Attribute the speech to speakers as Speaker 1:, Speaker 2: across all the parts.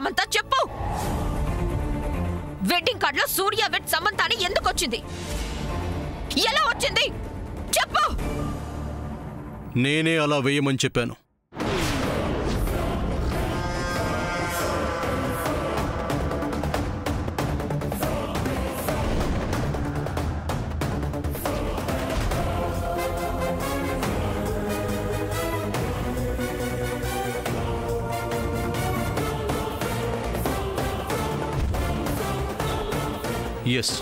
Speaker 1: సమంత చెప్పు. వెడ్డింగ్ కార్డులో సూర్య వెడ్ సమంత అని ఎందుకు వచ్చింది? ఎలా వచ్చింది చెప్పు.
Speaker 2: నేనే అలా వేయమని చెప్పాను. ఎస్,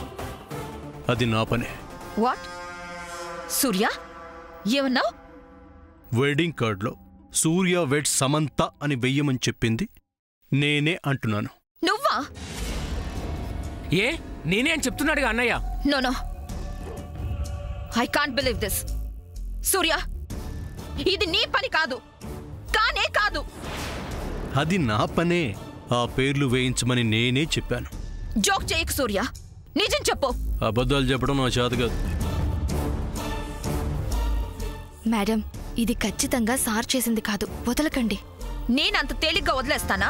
Speaker 2: అది నా పనే.
Speaker 1: వాట్? సూర్య ఏమన్నావు?
Speaker 2: వెడ్డింగ్ కార్డులో సూర్య వెడ్ సమంత అని వెయ్యమని చెప్పింది నేనే అంటున్నాను.
Speaker 1: నువ్వా?
Speaker 3: ఏ నేనే అని చెప్తున్నాడుగా అన్నయ్య.
Speaker 1: No no, I can't believe this. Surya, ఇది నీ పని కాదు, కానే కాదు.
Speaker 2: అది నా పనే. ఆ పేర్లు వేయించమని నేనే చెప్పాను.
Speaker 1: జోక్ చేయకు సూర్య, నిజం చెప్పు.
Speaker 2: అబద్ధాలు చెప్పడం నా చేత కాదు.
Speaker 4: మేడం, ఇది ఖచ్చితంగా సార్ చేసింది కాదు, వదలకండి.
Speaker 1: నేనంత తేలిగ్గా వదిలేస్తానా?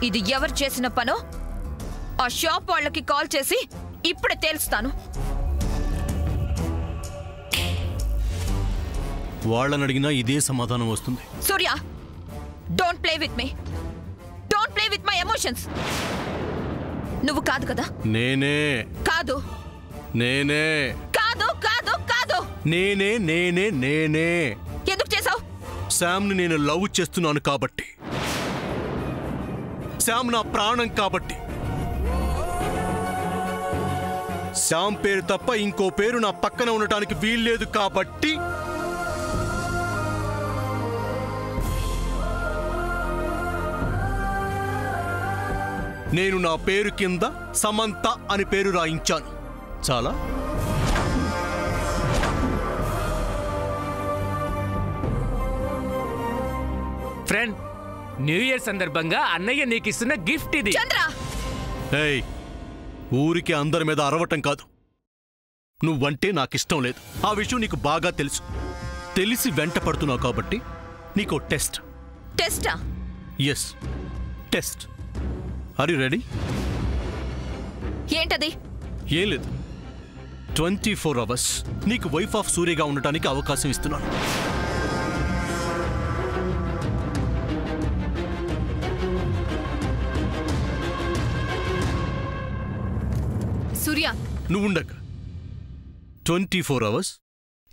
Speaker 1: ఇది ఎవరు చేసిన పనో ఆ షాప్ వాళ్ళకి కాల్ చేసి ఇప్పుడే తేల్స్తాను.
Speaker 2: వాళ్ళని అడిగినా ఇదే సమాధానం వస్తుంది.
Speaker 1: Surya, don't play with me, don't play with my emotions. నువ్వు కాదు కదా?
Speaker 2: నేనే.
Speaker 1: కాదు.
Speaker 2: నేనే.
Speaker 1: కాదు కాదు కాదు.
Speaker 2: నేనే నేనే నేనే.
Speaker 1: ఎందుకు చేసావు?
Speaker 2: శామ్ని నేను లవ్ చేస్తున్నాను కాబట్టి. శామ్ నా ప్రాణం కాబట్టి. శామ్ పేరు తప్ప ఇంకో పేరు నా పక్కన ఉండటానికి వీల్లేదు కాబట్టి. నేను నా పేరు కింద సమంత అని పేరు రాయించాను. చాలా.
Speaker 3: ఫ్రెండ్, న్యూ ఇయర్ సందర్భంగా అన్నయ్య నీకు ఇస్తున్న గిఫ్ట్ ఇది.
Speaker 1: చంద్ర,
Speaker 2: ఏయ్, ఊరికి అందరి మీద అరవటం కాదు. నువ్వంటే నాకిష్టం లేదు. ఆ విషయం నీకు బాగా తెలుసు. తెలిసి వెంట పడుతున్నావు కాబట్టి నీకో టెస్ట్.
Speaker 1: టెస్టా?
Speaker 2: Yes, test. Are you ready?
Speaker 1: ఏంటది?
Speaker 2: ఏం లేదు, 24 hours నీకు వైఫ్ ఆఫ్ సూర్యగా ఉండటానికి అవకాశం ఇస్తున్నాను.
Speaker 1: సూర్య,
Speaker 2: నువ్వు ఉండక 24 hours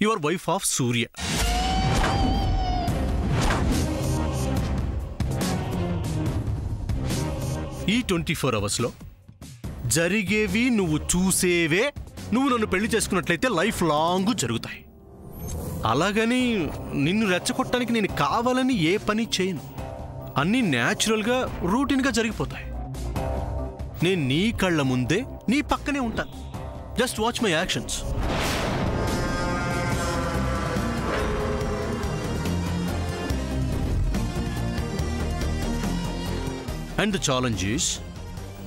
Speaker 2: యువర్ వైఫ్ ఆఫ్ సూర్య. ఈ 24 hours జరిగేవి నువ్వు చూసేవే. నువ్వు నన్ను పెళ్లి చేసుకున్నట్లయితే లైఫ్ లాంగ్ జరుగుతాయి. అలాగని నిన్ను రెచ్చగొట్టడానికి నేను కావాలని ఏ పని చేయను. అన్నీ న్యాచురల్గా రూటీన్గా జరిగిపోతాయి. నేను నీ కళ్ళ ముందే నీ పక్కనే ఉంటాను. Just watch my actions. And the challenge is,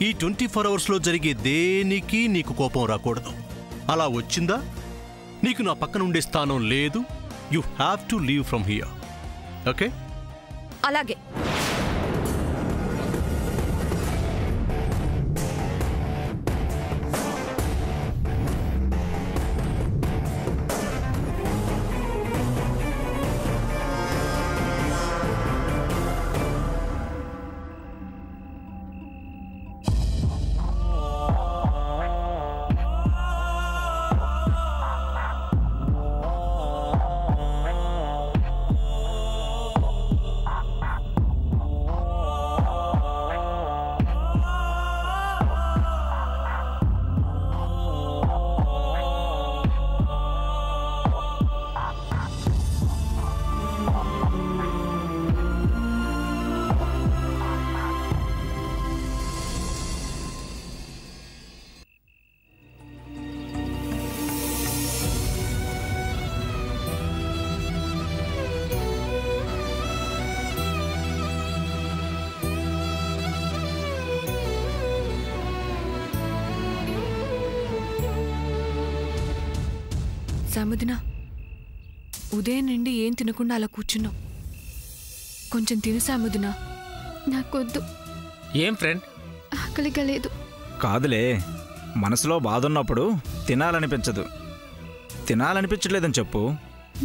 Speaker 2: ఈ 24 hours జరిగే దేనికి నీకు కోపం రాకూడదు. అలా వచ్చిందా నీకు నా పక్కన ఉండే స్థానం లేదు. You have to leave from here. Okay?
Speaker 1: అలాగే.
Speaker 4: సముద్న, ఉదయం నుండి ఏం తినకుండా అలా కూర్చున్నావు. కొంచెం తిను సముద్న.
Speaker 5: నాకొద్దు,
Speaker 3: ఏం ఫ్రెండ్?
Speaker 4: ఆకలిగా లేదు.
Speaker 5: కాదులే, మనసులో బాధ ఉన్నప్పుడు తినాలనిపించదు. తినాలనిపించలేదని చెప్పు.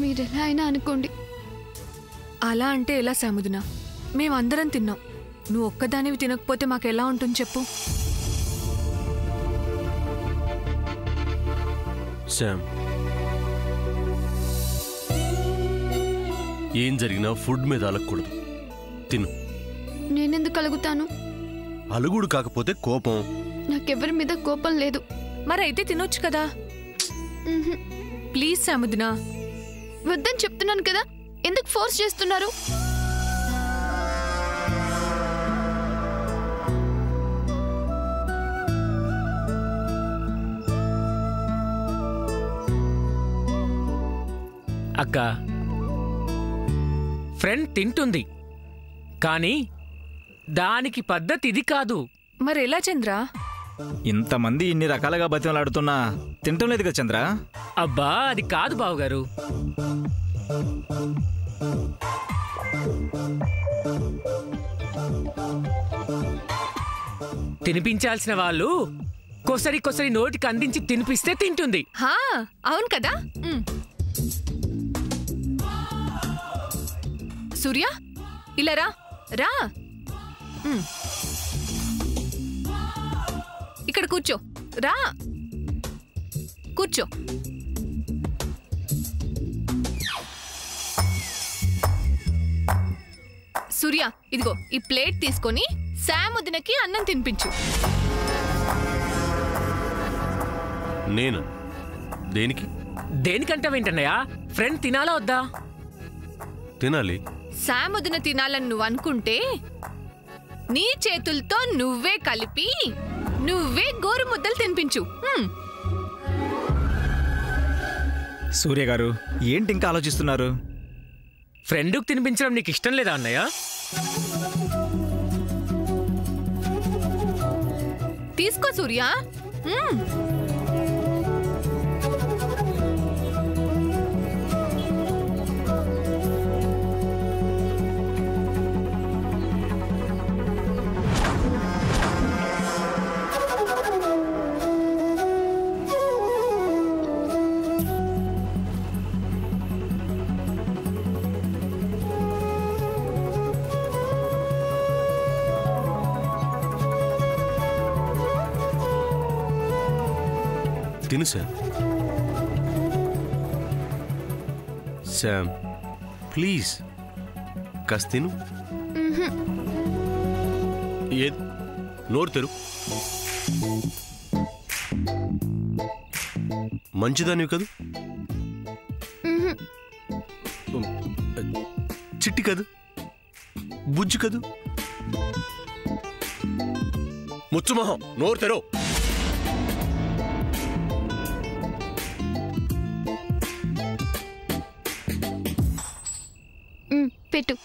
Speaker 4: మీరెలా అయినా అనుకోండి.
Speaker 6: అలా అంటే ఎలా సాముదినా? మేమందరం తిన్నాం. నువ్వు ఒక్కదానివి తినకపోతే మాకెలా ఉంటుంది చెప్పు?
Speaker 2: శామ్, ఏం జరిగినా ఫుడ్ మీద అలగకూడదు. తిను.
Speaker 4: నేనెందుకు అలుగుతాను?
Speaker 2: అలుగుడు కాకపోతే కోపం.
Speaker 4: నాకెవరి మీద కోపం లేదు.
Speaker 6: మరైతే తినొచ్చు కదా. ప్లీజ్ సాముదినా.
Speaker 4: వద్దని చెప్తున్నాను కదా, ఎందుకు ఫోర్స్ చేస్తున్నారు?
Speaker 3: అక్క, ఫ్రెండ్ తింటుంది, కానీ దానికి పద్ధతి ఇది కాదు.
Speaker 6: మరెలా చంద్ర?
Speaker 5: ఇంతమంది ఇన్ని రకాలుగా బతిమలాడుతున్నా తింటం లేదు కదా చంద్ర.
Speaker 3: అబ్బా, అది కాదు బావగారు. తినిపించాల్సిన వాళ్ళు కొసరి కొసరి నోటికి అందించి తినిపిస్తే తింటుంది.
Speaker 6: హా, అవును కదా. సూర్య, ఇలా రా రా. ఇక్కడ కూర్చో. రా కూర్చో. సూర్య, ఇదిగో ఈ ప్లేట్ తీసుకొని సాముదినకి అన్నం తినిపించు.
Speaker 2: నేను దేనికి?
Speaker 3: దేనికంటావేంటన్నయ్యా? ఫ్రెండ్ తినాలా వద్దా?
Speaker 2: తినాలి.
Speaker 6: సాముదిన తినాలని నువ్వు అనుకుంటే నీ చేతులతో నువ్వే కలిపి నువ్వే గోరు ముద్దలు తినిపించు.
Speaker 5: సూర్య గారు, ఏంటి ఇంకా ఆలోచిస్తున్నారు?
Speaker 3: ఫ్రెండ్కు తినిపించడం నీకు ఇష్టం లేదా అన్నయ్య?
Speaker 6: తీసుకో సూర్య.
Speaker 2: తిను శామ్. శామ్, ప్లీజ్ కాస్త తిను. ఏ నోరు తెరు. మంచిదానివి కదూ, చిట్టి కదూ, బుజ్జి కదూ. ముచ్చుమొహం, నోరు తెరు.
Speaker 4: పెట్టు.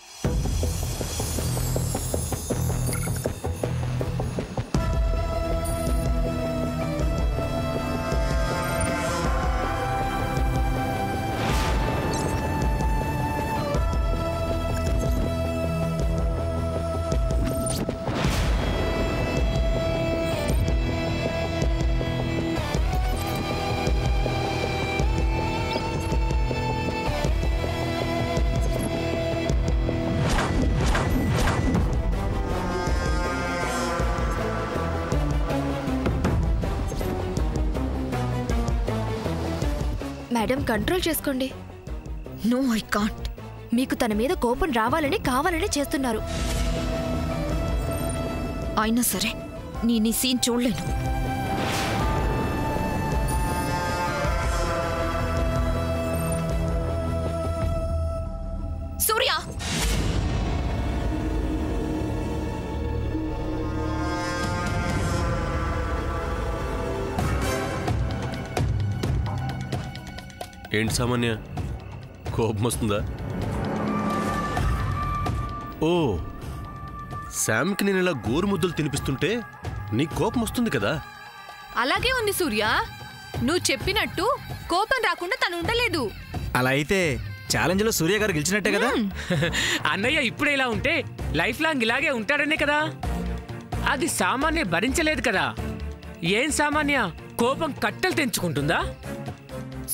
Speaker 4: మేడం, కంట్రోల్ చేసుకోండి.
Speaker 1: No, I can't.
Speaker 4: మీకు తన మీద కోపం రావాలని కావాలని చేస్తున్నారు.
Speaker 1: అయినా సరే నేను ఈ సీన్ చూడలేను. సూర్య,
Speaker 2: ఏంటి సామాన్య, కోపం వస్తుందా? ఓ, శామ్కి నేను ఇలా గోరు ముద్దలు తినిపిస్తుంటే నీకు కోపం వస్తుంది కదా?
Speaker 6: అలాగే ఉంది సూర్య. నువ్వు చెప్పినట్టు కోపం రాకుండా తను ఉండలేదు.
Speaker 5: అలా అయితే ఛాలెంజ్లో సూర్య గారు గెలిచినట్టే కదా.
Speaker 3: అన్నయ్య ఇప్పుడే ఇలా ఉంటే లైఫ్ లాంగ్ ఇలాగే ఉంటాడనే కదా. అది సామాన్య భరించలేదు కదా. ఏం సామాన్య కోపం కట్టలు తెంచుకుంటుందా?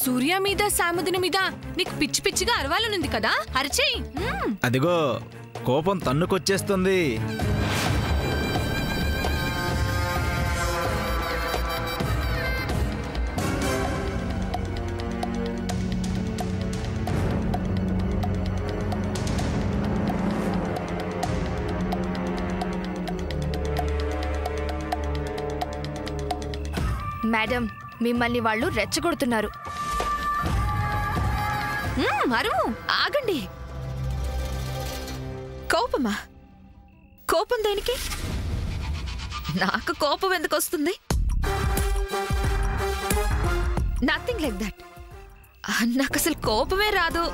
Speaker 6: సూర్య మీద సాముదిని మీద నీకు పిచ్చి పిచ్చిగా అరవాలనుంది కదా, అరిచేయి.
Speaker 5: అదిగో కోపం తన్నుకొచ్చేస్తుంది.
Speaker 4: మేడం, మిమ్మల్ని వాళ్ళు రెచ్చగొడుతున్నారు.
Speaker 6: అరువు.
Speaker 1: ఆగండి. కోపమా? కోపం దేనికి? నాకు కోపం ఎందుకు వస్తుంది? Nothing like that. నాకు అసలు కోపమే రాదు.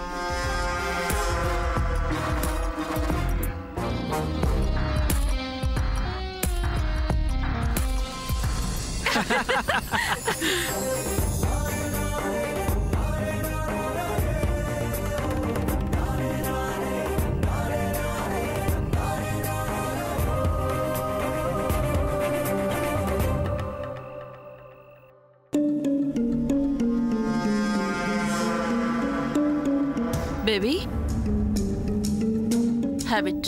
Speaker 7: Baby, have it.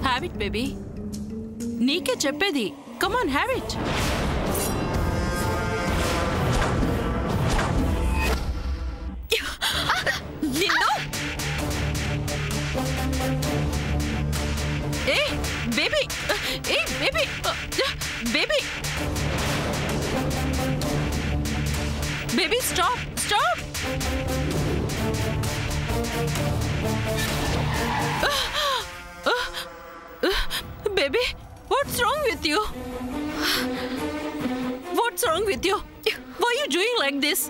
Speaker 7: Have it, baby. నీకే చెప్పేది. Come on, have it.
Speaker 1: నిన్ను ఏ బేబీ, ఏ baby, baby,
Speaker 7: Baby, stop, stop. Baby, what's wrong with you? What's wrong with you? Why are you doing like this?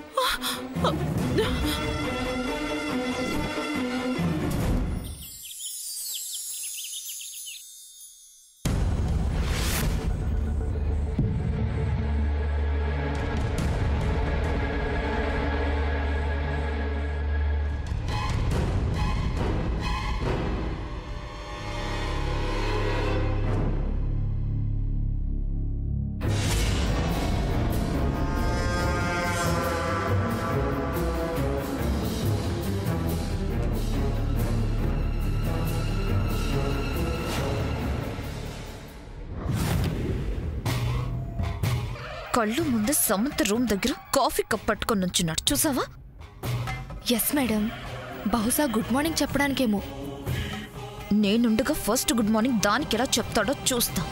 Speaker 1: కళ్ళు ముందు Samantha room దగ్గర coffee cup పట్టుకొని నుంచున్నాడు, చూసావా?
Speaker 4: ఎస్ మేడం, బహుశా గుడ్ మార్నింగ్ చెప్పడానికేమో.
Speaker 1: నేనుండగా ఫస్ట్ గుడ్ మార్నింగ్ దానికి ఎలా చెప్తాడో చూస్తా.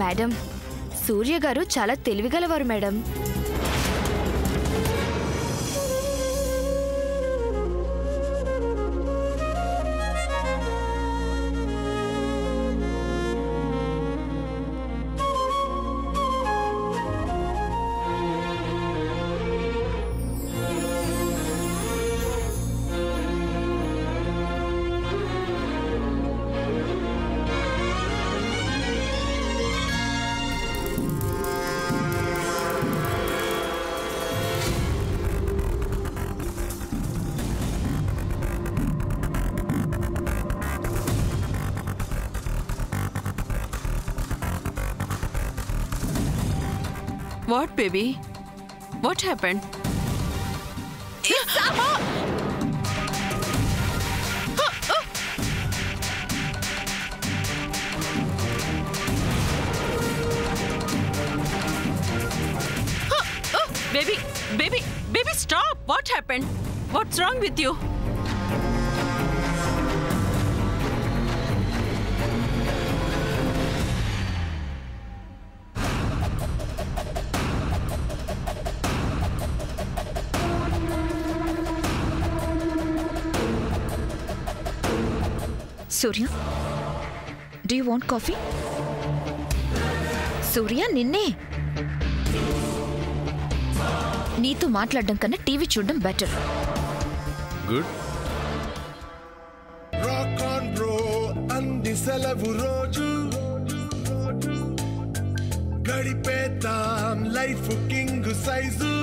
Speaker 4: మేడం, సూర్య గారు చాలా తెలివిగలవారు madam.
Speaker 7: What, baby? What happened? Baby, stop! What happened? What's wrong with you?
Speaker 1: Surya, do you want coffee? Surya, నిన్నే. నీతో మాట్లాడడం కన్నా టీవీ చూడడం better.
Speaker 2: Good.
Speaker 8: Rock on bro అంది సెలవు రోజు గడిపేతాం లైఫ్ కింగ్ సైజు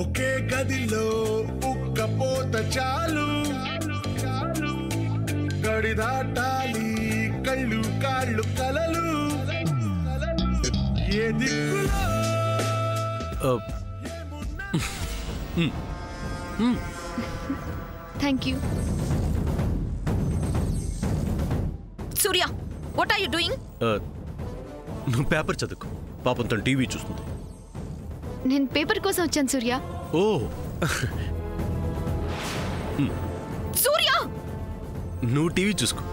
Speaker 8: ఒకే గదిలో ఉక్కపోత చాలు గడి దాటాలి కళ్ళు కాళ్ళు కలలు ఏ దిక్కులో
Speaker 4: thank you.
Speaker 1: Surya, what are you doing?
Speaker 2: నువ్వు పేపర్ చదువుకో. పాపం తను టీవీ చూస్తుంది.
Speaker 4: నేను పేపర్ కోసం వచ్చాను సూర్య.
Speaker 2: ఓ
Speaker 1: సూర్య,
Speaker 2: నువ్వు టీవీ చూసుకో.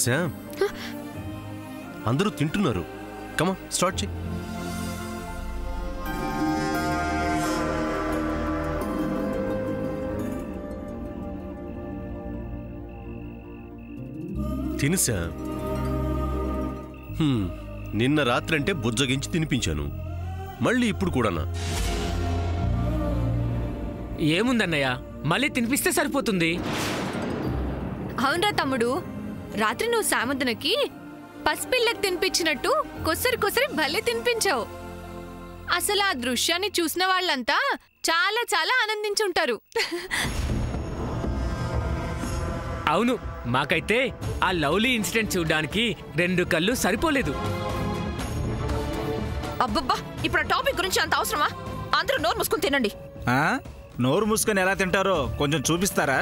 Speaker 2: శామ్, అందరూ తింటున్నారు. కమా, స్టార్ట్ చేయి. తిను శామ్. నిన్న రాత్రంటే బుజ్జగించి తినిపించాను, మళ్ళీ ఇప్పుడు కూడానా?
Speaker 3: ఏముందన్నయ్య, మళ్ళీ తినిపిస్తే సరిపోతుంది.
Speaker 6: అవునరా తమ్ముడు, రాత్రి నువ్వు సాముద్రకి పసిపిల్లకి తినిపించినట్టు కొసరి కొసరి భలే తినిపించావు. అసలు ఆ దృశ్యాన్ని చూసిన వాళ్ళంతా చాలా చాలా ఆనందించుంటారు.
Speaker 3: అవును, మాకైతే ఆ లవ్లీ ఇన్సిడెంట్ చూడడానికి 2 కళ్ళు సరిపోలేదు.
Speaker 1: అబ్బబ్బా, ఇప్పుడు ఆ టాపిక్ గురించి అంత అవసరమా? అందరూ నోరు మూసుకుని తినండి.
Speaker 5: నోరు మూసుకొని ఎలా తింటారో కొంచెం చూపిస్తారా?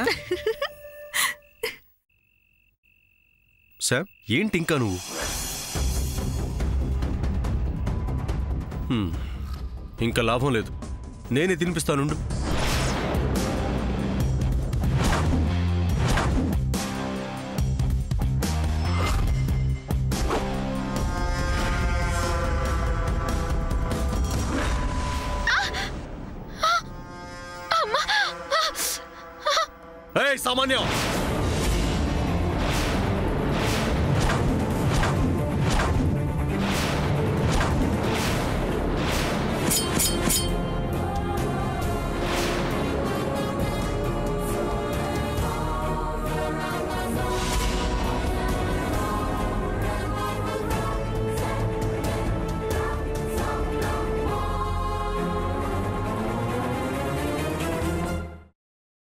Speaker 2: శామ్, ఏంటి ఇంకా నువ్వు? ఇంకా లాభం లేదు, నేనే తినిపిస్తానుండు. సామాన్యం.